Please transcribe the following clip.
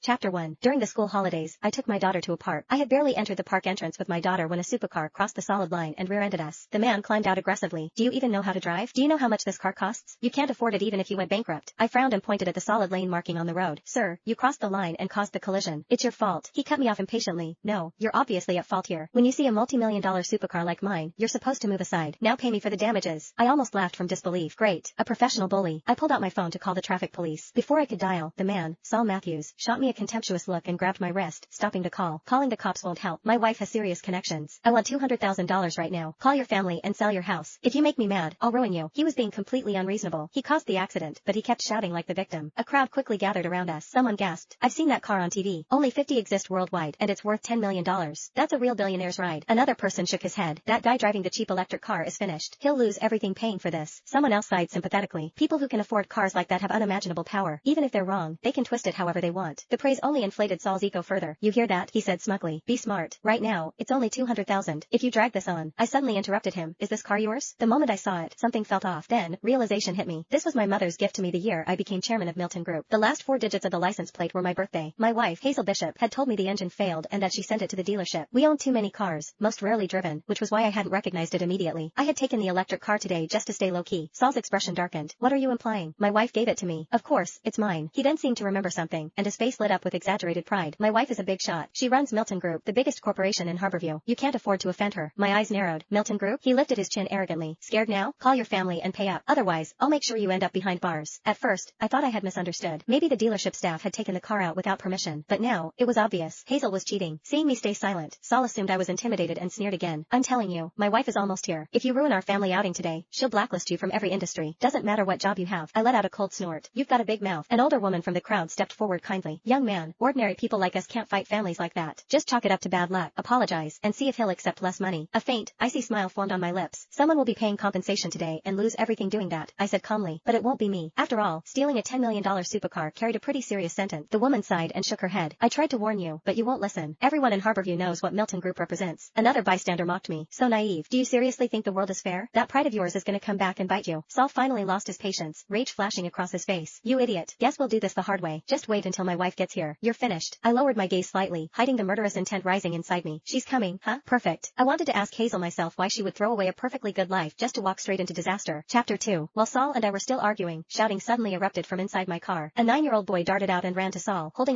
Chapter 1. During the school holidays, I took my daughter to a park. I had barely entered the park entrance with my daughter when a supercar crossed the solid line and rear-ended us. The man climbed out aggressively. Do you even know how to drive? Do you know how much this car costs? You can't afford it even if you went bankrupt. I frowned and pointed at the solid lane marking on the road. Sir, you crossed the line and caused the collision. It's your fault. He cut me off impatiently. No, you're obviously at fault here. When you see a multi-million-dollar supercar like mine, you're supposed to move aside. Now pay me for the damages. I almost laughed from disbelief. Great. A professional bully. I pulled out my phone to call the traffic police. Before I could dial, the man, Saul Matthews, shot me a contemptuous look and grabbed my wrist, stopping the call. Calling the cops won't help. My wife has serious connections. I want $200,000 right now. Call your family and sell your house. If you make me mad, I'll ruin you. He was being completely unreasonable. He caused the accident, but he kept shouting like the victim. A crowd quickly gathered around us. Someone gasped. I've seen that car on TV. Only 50 exist worldwide, and it's worth $10 million. That's a real billionaire's ride. Another person shook his head. That guy driving the cheap electric car is finished. He'll lose everything paying for this. Someone else sighed sympathetically. People who can afford cars like that have unimaginable power. Even if they're wrong, they can twist it however they want. The praise only inflated Saul's ego further. You hear that? He said smugly. Be smart. Right now, it's only 200,000. If you drag this on. I suddenly interrupted him. Is this car yours? The moment I saw it, something felt off. Then, realization hit me. This was my mother's gift to me the year I became chairman of Milton Group. The last 4 digits of the license plate were my birthday. My wife, Hazel Bishop, had told me the engine failed and that she sent it to the dealership. We owned too many cars, most rarely driven, which was why I hadn't recognized it immediately. I had taken the electric car today just to stay low-key. Saul's expression darkened. What are you implying? My wife gave it to me. Of course, it's mine. He then seemed to remember something, and his face lit up with exaggerated pride. My wife is a big shot. She runs Milton Group, the biggest corporation in Harborview. You can't afford to offend her. My eyes narrowed. Milton Group? He lifted his chin arrogantly. Scared now? Call your family and pay up. Otherwise, I'll make sure you end up behind bars. At first, I thought I had misunderstood. Maybe the dealership staff had taken the car out without permission. But now, it was obvious. Hazel was cheating. Seeing me stay silent, Saul assumed I was intimidated and sneered again. I'm telling you, my wife is almost here. If you ruin our family outing today, she'll blacklist you from every industry. Doesn't matter what job you have. I let out a cold snort. You've got a big mouth. An older woman from the crowd stepped forward kindly. Young man, ordinary people like us can't fight families like that. Just chalk it up to bad luck. Apologize, and see if he'll accept less money. A faint, icy smile formed on my lips. Someone will be paying compensation today and lose everything doing that, I said calmly. But it won't be me. After all, stealing a $10 million supercar carried a pretty serious sentence. The woman sighed and shook her head. I tried to warn you, but you won't listen. Everyone in Harborview knows what Milton Group represents. Another bystander mocked me. So naive. Do you seriously think the world is fair? That pride of yours is gonna come back and bite you. Saul finally lost his patience, rage flashing across his face. You idiot. Guess we'll do this the hard way. Just wait until my wife gets here. You're finished. I lowered my gaze slightly, hiding the murderous intent rising inside me. She's coming, huh? Perfect. I wanted to ask Hazel myself why she would throw away a perfectly good life just to walk straight into disaster. Chapter 2. While Saul and I were still arguing, shouting suddenly erupted from inside my car. A 9-year-old boy darted out and ran to Saul, holding